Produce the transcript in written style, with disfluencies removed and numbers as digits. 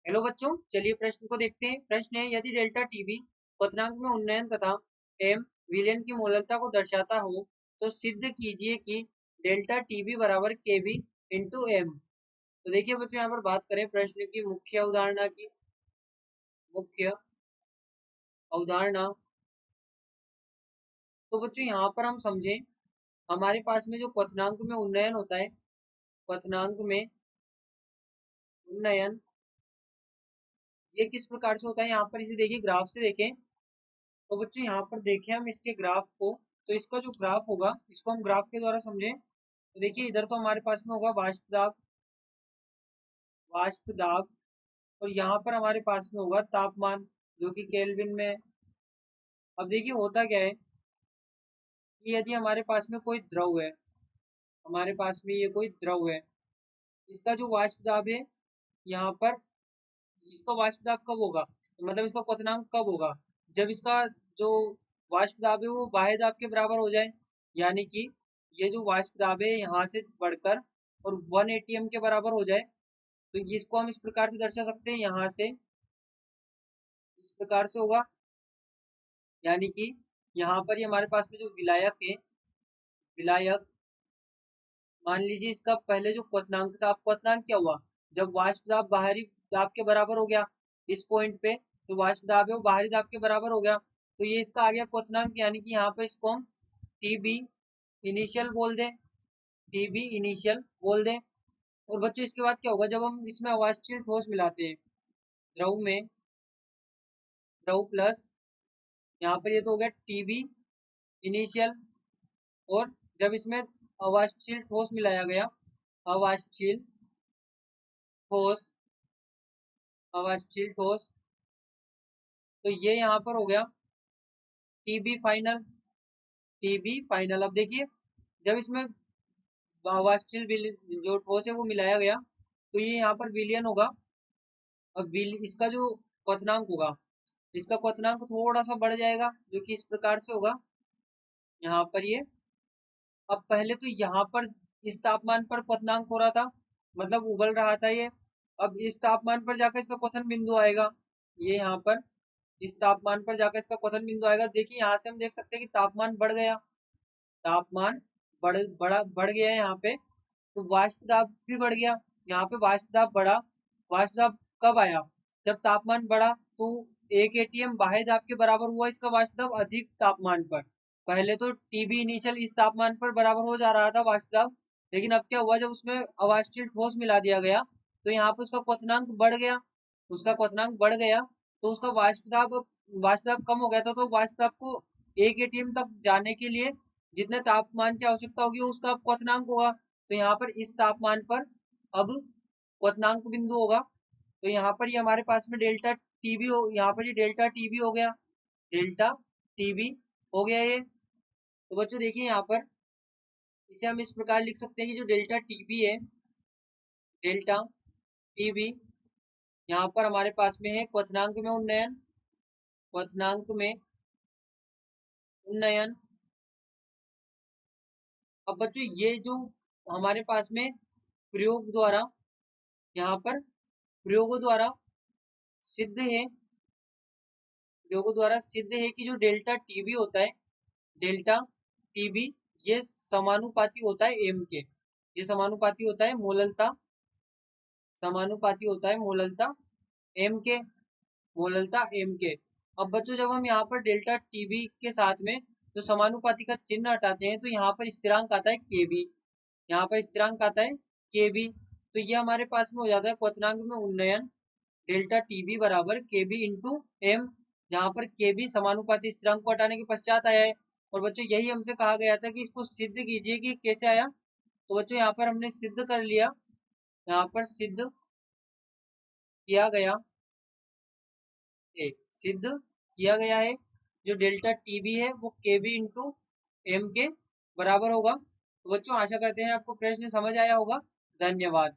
Hello बच्चों, चलिए प्रश्न को देखते हैं। प्रश्न है, यदि डेल्टा टीबी क्वथनांक में उन्नयन तथा एम विलयन की मोलरता को दर्शाता हो तो सिद्ध कीजिए कि डेल्टा टीबी बराबर केबी इंटू एम। तो देखिए बच्चों, यहाँ पर बात करें प्रश्न की मुख्य अवधारणा की। मुख्य अवधारणा तो बच्चों यहाँ पर हम समझें, हमारे पास में जो क्वथनांक में उन्नयन होता है, क्वथनांक में उन्नयन ये किस प्रकार से होता है, यहाँ पर इसे देखिए, ग्राफ से देखें। तो बच्चों यहाँ पर देखें हम इसके ग्राफ को, तो इसका जो ग्राफ होगा इसको हम ग्राफ के द्वारा समझें। तो देखिए इधर तो हमारे पास में होगा वाष्प दाब, वाष्प दाब, और यहाँ पर हमारे पास में होगा तापमान जो कि केल्विन में है। अब देखिए होता क्या है कि यदि हमारे पास में कोई द्रव है, हमारे पास में ये कोई द्रव है, इसका जो वाष्प दाब है यहाँ पर, इसका वाष्प दाब कब होगा, तो मतलब इसका क्वथनांक कब होगा, जब इसका जो वाष्प दाब है वो बाह्य दाब के बराबर हो जाए। यानी कि ये जो वाष्प दाब है यहाँ से बढ़कर और 1 atm के बराबर हो जाए। तो इसको हम इस प्रकार से दर्शा सकते हैं, यहाँ से इस प्रकार से होगा। यानी कि यहाँ पर ही हमारे पास में जो विलायक है, विलायक, मान लीजिए इसका पहले जो क्वथनांक था, अब क्वथनांक क्या हुआ, जब वाष्प दाब बाहरी दाब के बराबर हो गया इस पॉइंट पे, तो वाष्प दाब है वो बाहरी दाब के बराबर हो गया, तो ये इसका आ गया क्वथनांक। यानी कि यहाँ पर इसको हम टीबी इनिशियल बोल दें, टीबी इनिशियल बोल दें। और बच्चों इसके बाद क्या होगा, जब हम इसमें अवाष्पशील ठोस मिलाते हैं द्रव में, द्रव प्लस यहाँ पर ये तो हो गया टीबी इनिशियल, और जब इसमें अवाष्पशील ठोस मिलाया गया, अवाष्पशील ठोस, अवाष्पशील ठोस, तो ये यहाँ पर हो गया टीबी फाइनल, टीबी फाइनल। अब देखिए जब इसमें अवाष्पशील जो ठोस है वो मिलाया गया, तो ये यहाँ पर विलयन होगा। अब इसका जो क्वथनांक होगा, इसका क्वथनांक थोड़ा सा बढ़ जाएगा, जो कि इस प्रकार से होगा यहाँ पर ये। अब पहले तो यहाँ पर इस तापमान पर क्वथनांक हो रहा था, मतलब उबल रहा था ये। अब इस तापमान पर जाकर इसका क्वथन बिंदु आएगा, ये यहाँ पर इस तापमान पर जाकर इसका क्वथन बिंदु आएगा। देखिए यहाँ से हम देख सकते हैं कि तापमान बढ़ गया, तापमान बढ़ गया है यहाँ पे, तो वाष्प दाब भी बढ़ गया। यहाँ पे वाष्प दाब बढ़ा, वाष्प दाब कब आया, जब तापमान बढ़ा, तो 1 atm बाह्य दाब के बराबर हुआ इसका वाष्प दाब अधिक तापमान पर। पहले तो टीबी इनिशियल इस तापमान पर बराबर हो जा रहा था वाष्प दाब, लेकिन अब क्या हुआ, जब उसमें अवाष्पशील ठोस मिला दिया गया, तो यहाँ पे उसका क्वथनांक बढ़ गया, उसका क्वथनांक बढ़ गया, तो उसका वाष्प दाब कम हो गया था। तो वाष्प दाब को 1 atm तक जाने के लिए जितने तापमान की आवश्यकता होगी उसका क्वथनांक होगा। तो यहाँ पर इस तापमान पर अब क्वथनांक बिंदु होगा, तो यहाँ पर ये हमारे पास में डेल्टा टीबी हो, यहाँ पर ये डेल्टा टीबी हो गया, डेल्टा टीबी हो गया ये। तो बच्चों देखिए यहाँ पर इसे हम इस प्रकार लिख सकते हैं कि जो डेल्टा टीबी है, डेल्टा टीबी यहाँ पर हमारे पास में है क्वथनांक में उन्नयन, क्वथनांक में उन्नयन। अब बच्चों ये जो हमारे पास में प्रयोग द्वारा, यहाँ पर प्रयोगों द्वारा सिद्ध है, प्रयोगों द्वारा सिद्ध है कि जो डेल्टा टीबी होता है, डेल्टा टीबी ये समानुपाती होता है एम के, ये समानुपाती होता है मोललता, समानुपाती होता है मोललता एम के, मोललता एम के। अब बच्चों जब हम यहाँ पर डेल्टा टीबी के साथ में जो समानुपाती का चिन्ह हटाते हैं, तो यहाँ पर स्थिरांक आता है केबी, यहाँ पर स्थिरांक आता है केबी। तो ये हमारे पास में हो जाता है क्वथनांक में उन्नयन डेल्टा टीबी बराबर केबी इंटू एम, जहाँ पर केबी समानुपाती स्थिरांक को हटाने के पश्चात आया है। और बच्चों यही हमसे कहा गया था कि इसको सिद्ध कीजिए कि कैसे आया। तो बच्चों यहाँ पर हमने सिद्ध कर लिया, यहाँ पर सिद्ध किया गया, सिद्ध किया गया है जो डेल्टा टीबी है वो केबी इंटू एम के बराबर होगा। तो बच्चों आशा करते हैं आपको प्रश्न समझ आया होगा। धन्यवाद।